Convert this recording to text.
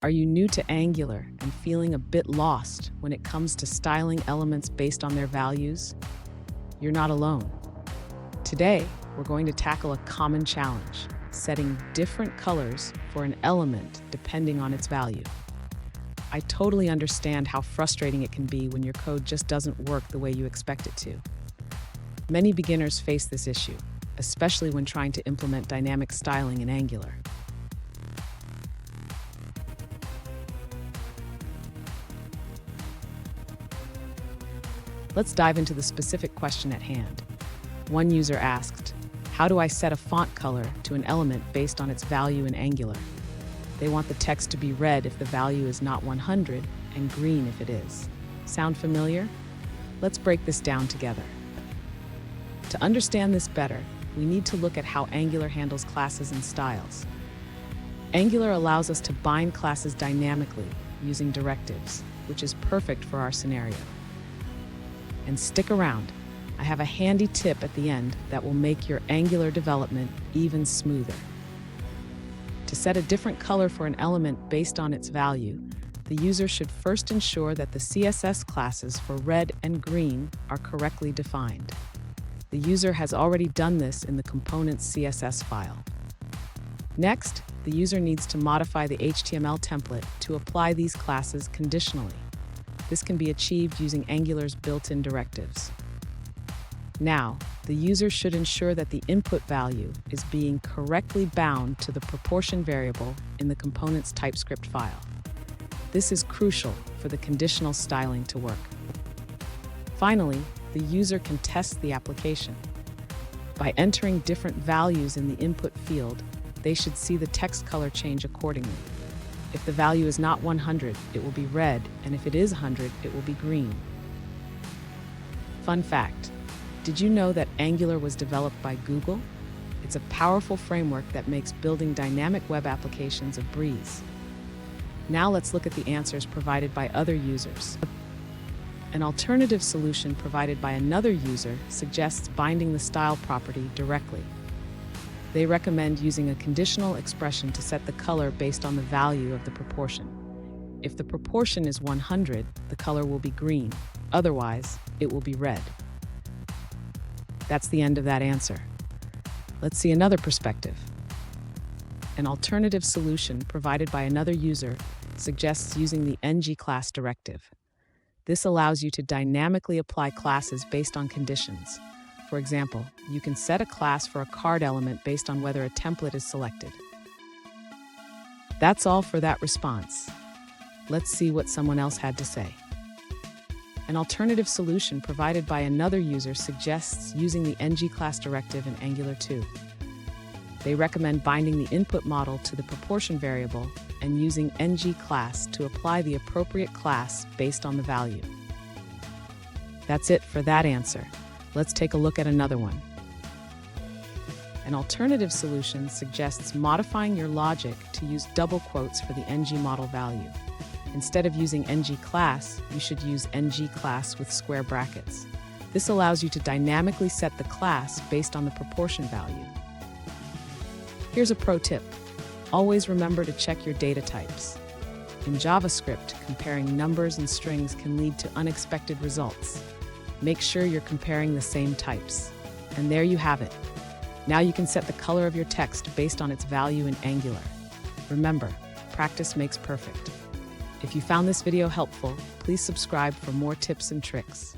Are you new to Angular and feeling a bit lost when it comes to styling elements based on their values? You're not alone. Today, we're going to tackle a common challenge, setting different colors for an element depending on its value. I totally understand how frustrating it can be when your code just doesn't work the way you expect it to. Many beginners face this issue, especially when trying to implement dynamic styling in Angular. Let's dive into the specific question at hand. One user asked, how do I set a font color to an element based on its value in Angular? They want the text to be red if the value is not 100 and green if it is. Sound familiar? Let's break this down together. To understand this better, we need to look at how Angular handles classes and styles. Angular allows us to bind classes dynamically using directives, which is perfect for our scenario. And stick around. I have a handy tip at the end that will make your Angular development even smoother. To set a different color for an element based on its value, the user should first ensure that the CSS classes for red and green are correctly defined. The user has already done this in the component's CSS file. Next, the user needs to modify the HTML template to apply these classes conditionally. This can be achieved using Angular's built-in directives. Now, the user should ensure that the input value is being correctly bound to the proportion variable in the component's TypeScript file. This is crucial for the conditional styling to work. Finally, the user can test the application. By entering different values in the input field, they should see the text color change accordingly. If the value is not 100, it will be red, and if it is 100, it will be green. Fun fact, did you know that Angular was developed by Google? It's a powerful framework that makes building dynamic web applications a breeze. Now let's look at the answers provided by other users. An alternative solution provided by another user suggests binding the style property directly. They recommend using a conditional expression to set the color based on the value of the proportion. If the proportion is 100, the color will be green. Otherwise, it will be red. That's the end of that answer. Let's see another perspective. An alternative solution provided by another user suggests using the ngClass directive. This allows you to dynamically apply classes based on conditions. For example, you can set a class for a card element based on whether a template is selected. That's all for that response. Let's see what someone else had to say. An alternative solution provided by another user suggests using the ngClass directive in Angular 2. They recommend binding the input model to the proportion variable and using ngClass to apply the appropriate class based on the value. That's it for that answer. Let's take a look at another one. An alternative solution suggests modifying your logic to use double quotes for the ngModel value. Instead of using ngClass, you should use ngClass with square brackets. This allows you to dynamically set the class based on the proportion value. Here's a pro tip. Always remember to check your data types. In JavaScript, comparing numbers and strings can lead to unexpected results. Make sure you're comparing the same types. And there you have it. Now you can set the color of your text based on its value in Angular. Remember, practice makes perfect. If you found this video helpful, please subscribe for more tips and tricks.